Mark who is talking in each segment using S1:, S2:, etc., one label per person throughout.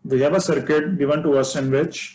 S1: we have a circuit given to us in which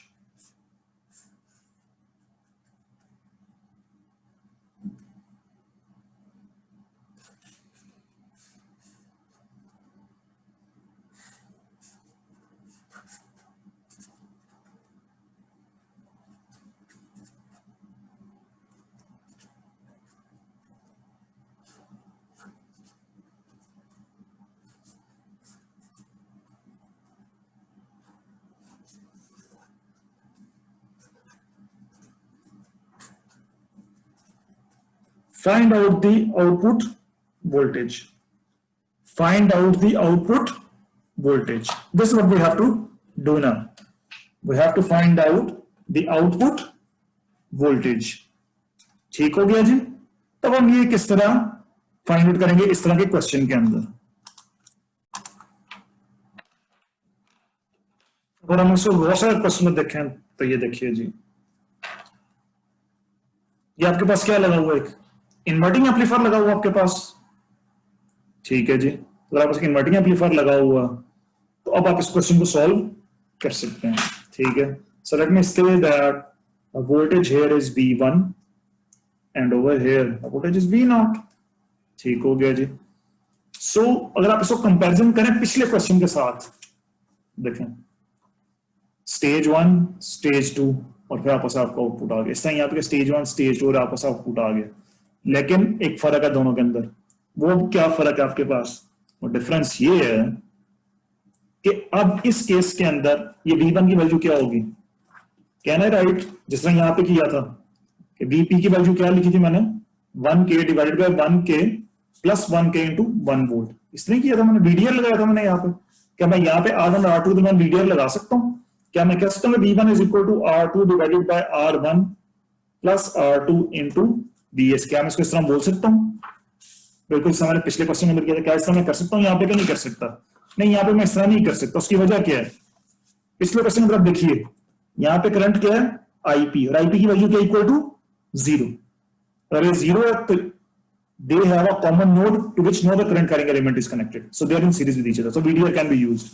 S1: find out the output voltage. Find out the output voltage. This is what we have to do now. We have to find out the output voltage. ठीक हो गया जी? तब हम ये किस तरह find out करेंगे इस तरह के क्वेश्चन के अंदर। अगर हम इसको बहुत सारे क्वेश्चन में देखें तो ये देखिए जी, ये आपके पास क्या लगा हुआ है, एक इन्वर्टिंग एम्पलीफायर लगा हुआ आपके पास, ठीक है जी। अगर आपके पास इन्वर्टिंग एम्पलीफायर लगा हुआ तो अब आप इस क्वेश्चन को सॉल्व कर सकते हैं, ठीक है। So let me say that voltage here is V1 and over here voltage is V0, ठीक हो गया जी। सो अगर आप इसको कंपैरिजन करें पिछले क्वेश्चन के साथ, देखें स्टेज 1 स्टेज 2 और फिर आपस आपका आउटपुट आ गया। इस तरह यहाँ पे स्टेज 1 स्टेज 2 और आपस आउटपुट आ गया, लेकिन एक फर्क है दोनों के अंदर। वो क्या फर्क है आपके पास? वो डिफरेंस ये है कि अब इस केस के अंदर ये V1 की वैल्यू क्या होगी, कहना है राइट, जिस तरह यहां पे किया था कि Vp की वैल्यू क्या लिखी थी मैंने, 1K divided by 1K plus 1K into 1 volt, इस तरह किया था मैंने, VDR लगाया था मैंने यहाँ पे। क्या मैं यहाँ पे R1 R2 तो मैं VDR लगा सकता हूँ? क्या मैं कह सकता हूँ V1 is equal to R2 divided by R1 plus R2 into BS? क्या मैं इसको इस तरह बोल सकता हूँ? बिल्कुल मैंने पिछले क्वेश्चन में किया था, क्या इस तरह मैं कर सकता हूँ यहाँ पे? क्या नहीं कर सकता? नहीं, यहाँ पे मैं इस तरह नहीं कर सकता। उसकी वजह क्या है? पिछले क्वेश्चन में देखिए यहाँ पे करंट क्या है, IP, और IP की वैल्यू क्या इक्वल टू 0। अगर ये 0 है तो they have a common node to which no other current carrying element is connected, so they are in series with each other, so VDR can be used.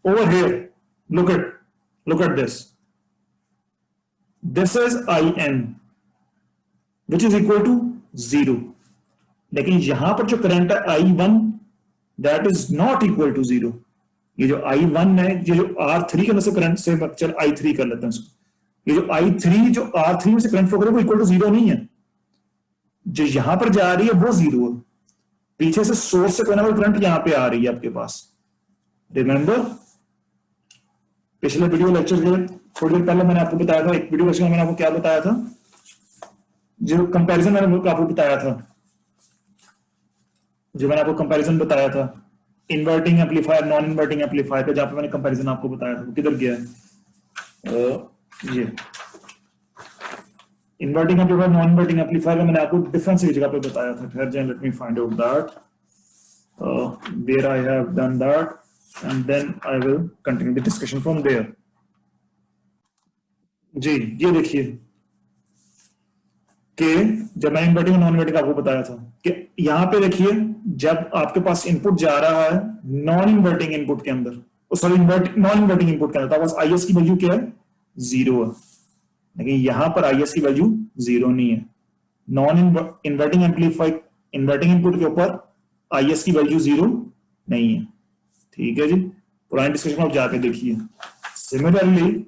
S1: Over here look at this is IN which is equal to 0, लेकिन यहां पर जो current है I1 that is not equal to 0। ये जो I1 है, ये जो R3 के अंदर से करंट से, चल I3 कर लेते हैं इसको, ये जो I3 जो R3 में से करंट फ्लो करे वो इक्वल टू 0 नहीं है, जो यहां पर जा रही है वो 0 है, पीछे से सोर्स से कोई ना कोई करंट यहां पे आ रही है आपके पास। रिमेंबर पिछले वीडियो लेक्चर के थोड़ी देर पहले मैंने आपको बताया था, एक वीडियो लेक्चर में मैंने आपको क्या बताया था, जो कंपैरिजन मैंने आपको बताया था, जो मैंने आपको कंपैरिजन बताया था inverting amplifier non inverting amplifier पे, जहां पे मैंने कंपैरिजन आपको बताया था, वो किधर गया है? ये inverting amplifier non inverting amplifier में मैंने आपको डिफरेंस की जगह पे बताया था। खैर जाए, let me find out that where I have done that and then I will continue the discussion from there. जी ये देखिए कि जब मैं इन्वर्टिंग नॉन इन्वर्टिंग आपको बताया था कि यहां पे देखिए जब आपके पास इनपुट जा रहा है नॉन इन्वर्टिंग इनपुट के अंदर, सॉरी नॉन इन्वर्टिंग इनपुट के अंदर, तो IS की वैल्यू क्या है, 0 है, लेकिन यहां पर IS की वैल्यू 0 नहीं है। Non inverting amplifier inverting input के ऊपर IS की वैल्यू 0 नहीं है, ठीक है जी। पुरानी डिस्कशन आप जाके देखिए। सिमिलरली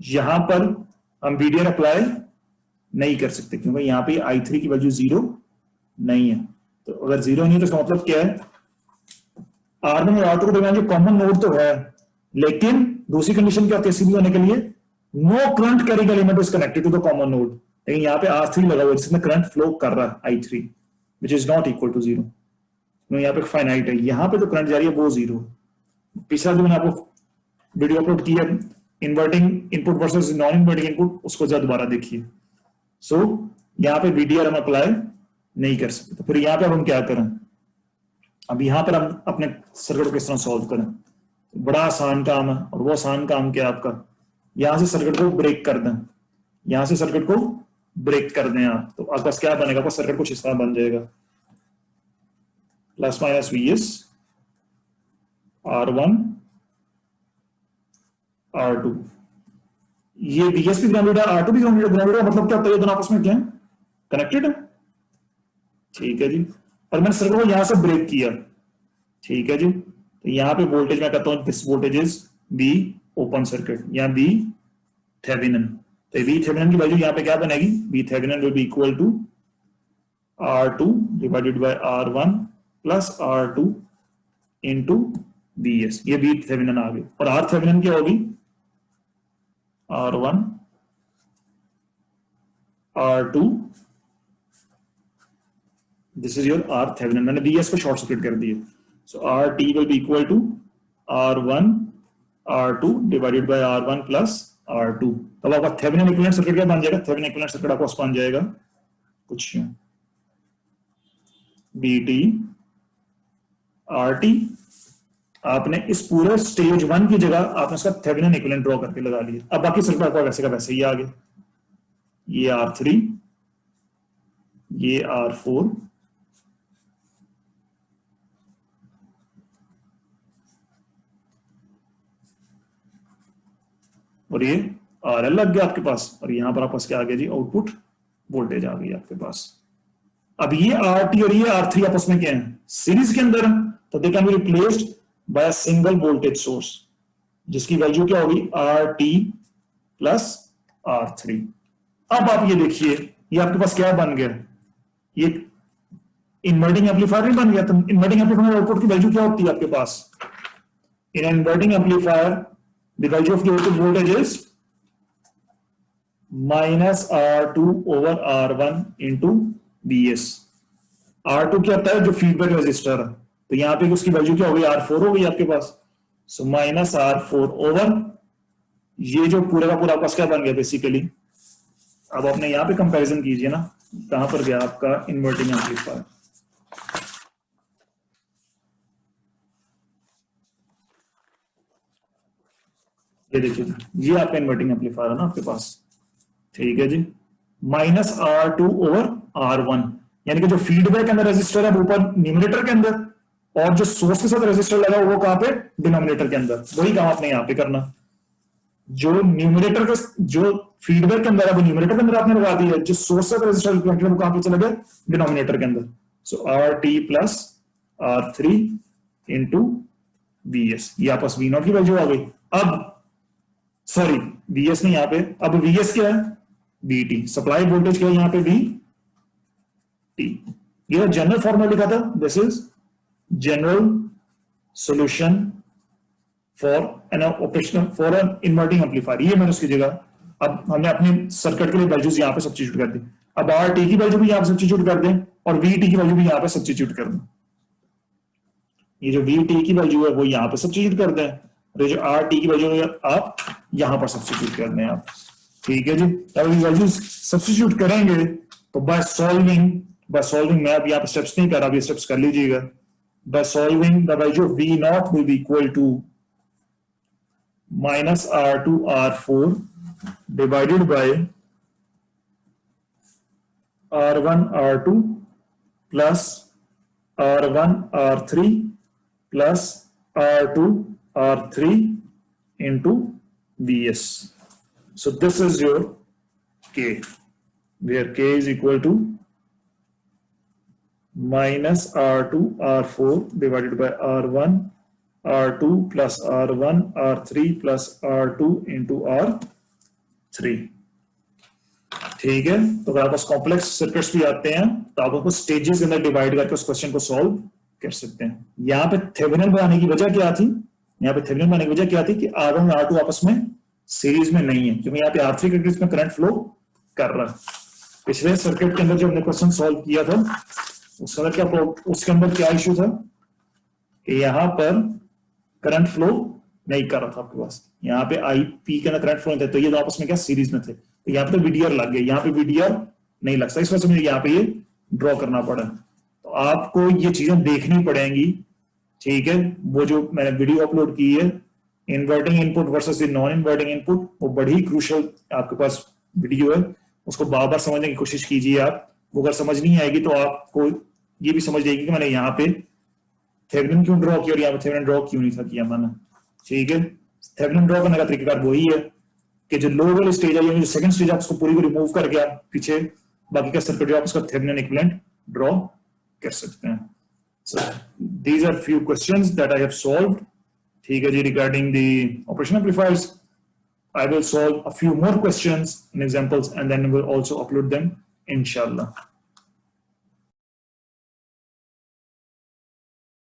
S1: यहां पर हम VDR अप्लाई नहीं कर सकते क्योंकि यहाँ पे I3 की वैल्यू 0 नहीं है। तो अगर 0 नहीं है तो इसका मतलब क्या है, R1 और R2 के दरमियान जो कॉमन नोड तो है, लेकिन दूसरी कंडीशन क्या होती है होने के लिए, no current carrying element is connected to the common node. लेकिन यहाँ पे R3 लगा हुआ है जिसमें करंट फ्लो कर रहा है I3 which is not equal to 0। यहाँ पे फाइनाइट है, यहाँ पे तो करंट जा रही है वो 0। पिछला जो मैंने आपको वीडियो अपलोड किया inverting input versus non inverting input, उसको जरा दोबारा देखिए। सो यहाँ पे VDR हम अप्लाई नहीं कर सकते, तो फिर यहाँ पे अब हम क्या करें, अब यहाँ पर हम अपने सर्किट को किस तरह सॉल्व करें? बड़ा आसान काम है, और वो आसान काम क्या है आपका, यहां से सर्किट को ब्रेक कर दें, यहां से सर्किट को ब्रेक कर दें आप, तो आपके पास क्या बनेगा, आपका सर्किट कुछ इस तरह बन जाएगा, plus minus VS R1 R2, ये BS भी ग्राउंडेड है, R2 भी ग्राउंडेड है, मतलब क्या होता है ये दोनों आपस में क्या है, कनेक्टेड है। ठीक है जी, और मैंने सर्किट को यहां से ब्रेक किया। ठीक है जी, तो यहां पे वोल्टेज मैं कहता हूं this voltage is B open circuit या बी थेवेनिन। तो बी थेवेनिन की वैल्यू यहां पे क्या बनेगी, B Thevenin will be equal to R2 divided by R1 plus R2 into BS, ये बी थेवेनिन आ गई। और R थेवेनिन क्या होगी, R1 R2, this is your R Thevenin, मैंने BS को शॉर्ट सर्किट कर दिया। So RT will be equal to R1 R2 divided by R1 plus R2। तब आपका थेवेनिन इक्विवेलेंट सर्किट क्या बन जाएगा, थेवेनिन इक्विवेलेंट सर्किट आपको बन जाएगा कुछ BT RT। आपने इस पूरे स्टेज 1 की जगह आपने इसका थेवेनिन इक्विवेलेंट ड्रॉ करके लगा लिया। अब बाकी सर्किट आपका वैसे का वैसे ही आ गया, ये R3, ये R4, और ये RL लग गया आपके पास, और यहां पर आपके पास क्या आ गया जी, आउटपुट वोल्टेज आ गई आपके पास। अब ये RT और ये R3 आपस में क्या है, सीरीज के अंदर, तो they can be replaced by a single voltage source जिसकी वैल्यू क्या होगी, RT प्लस R3। अब आप ये देखिए, ये आपके पास क्या बन गया, ये इन्वर्टिंग एम्पलीफायर नहीं बन गया। तो इन्वर्टिंग एम्पलीफायर आउटपुट की वैल्यू क्या होती है आपके पास, in inverting amplifier the value of the output voltage is minus R2 over R1 into BS। R2 क्या होता है, जो फीडबैक रेजिस्टर है, तो यहां पे उसकी वैल्यू क्या हो गई, R4 हो गई आपके पास। सो माइनस R4 ओवर ये जो पूरा का पूरा आपका क्या बन गया बेसिकली। अब आपने यहां पे कंपैरिजन कीजिए ना, कहां पर गया आपका इन्वर्टिंग एम्पलीफायर, ये देखिए, ये आपका इन्वर्टिंग एम्पलीफायर है ना आपके पास। ठीक है जी, माइनस R2 ओवर R1, यानी कि जो फीडबैक के अंदर रेजिस्टर है वो ऊपर न्यूमरेटर के अंदर, और जो सोर्स के साथ रेजिस्टर लगा वो कहां पे, डिनोमिनेटर के अंदर। वही काम आपने यहां पे करना, जो न्यूमरेटर का जो फीडबैक के अंदर है वो न्यूमरेटर के अंदर आपने लगा दिया, जो सोर्स का रेजिस्टर वो कहां पे चला गया, डिनोमिनेटर के अंदर। सो RT plus R3 into BS, ये आपस V0 की वैल्यू आ गई। अब सॉरी BS नहीं, यहां पे अब VS क्या है, BT, सप्लाई वोल्टेज क्या है यहाँ पे, BT। ये जनरल फॉर्मूला लिखा था, this is general solution for an operational for an inverting amplifier, ये मैंने उसकी जगह अब हमने अपने सर्किट के लिए वैल्यूज यहाँ पे सब्स्टिट्यूट कर दी। अब RT की वैल्यू भी यहाँ पे सब्स्टिट्यूट कर दें और VT की वैल्यू भी यहाँ पे सब्स्टिट्यूट कर दें। ये जो VT की वैल्यू है वो यहाँ पे सब्स्टिट्यूट कर दें, और ये जो RT की वैल्यू है आप यहाँ पर सब्स्टिट्यूट कर दें आप। ठीक है जी, अब ये वैल्यूज सब्स्टिट्यूट करेंगे तो बाय सॉल्विंग मैं अब यहाँ पे स्टेप्स नहीं कर रहा, अभी स्टेप्स कर लीजिएगा। By solving the value of V0 will be equal to minus R2 R4 divided by R1 R2 plus R1 R3 plus R2 R3 into BS. So this is your K, where K is equal to minus R2 R4 divided by R1 R2 plus R1 R3 plus R2 into R3। ठीक है, तो अगर आपको complex circuits भी आते हैं तो आप उसको स्टेजेस के अंदर डिवाइड करके उस क्वेश्चन को सॉल्व कर सकते हैं। यहाँ पे थेवेनिन बनाने की वजह क्या थी, यहाँ पे थेवेनिन बनाने की वजह क्या थी कि R1 और R2 आपस में सीरीज में नहीं है, क्योंकि यहाँ पे R3 के इसमें करंट फ्लो कर रहा है। पिछले सर्किट के अंदर जो हमने क्वेश्चन सॉल्व किया था उसके अंदर क्या इश्यू था कि यहाँ पर करंट फ्लो नहीं कर रहा था आपके पास, यहाँ पे IP के अंदर करंट फ्लो नहीं था, तो ये आपस में क्या सीरीज में थे, तो यहाँ पे VDR लग गया, यहाँ पे VDR नहीं लगता, इस वजह से मुझे यहाँ पे ये ड्रॉ करना पड़ा। तो आपको ये चीजें देखनी पड़ेंगी। ठीक है, वो जो मैंने वीडियो अपलोड की है inverting input versus non inverting input, वो बड़ी क्रूशियल आपके पास वीडियो है, उसको बार बार समझने की कोशिश कीजिए आप। वो अगर समझ नहीं आएगी तो आपको ये भी समझ जाएगी कि मैंने यहाँ पे थेवेनिन क्यों ड्रॉ किया और यहाँ पे थेवेनिन ड्रॉ क्यों नहीं था किया मैंने। ठीक है, थेवेनिन ड्रॉ करने का तरीकाकार वही है कि जो लोअर वाली स्टेज है, जो सेकंड स्टेज है, उसको पूरी को रिमूव करके आप पीछे बाकी का सर्किट जो आप उसका थेवेनिन इक्विवेलेंट ड्रॉ कर सकते हैं. So these are few questions that I have solved. ठीक है जी, regarding the operation amplifiers. I will solve a few more questions and examples and then we'll also upload them inshallah.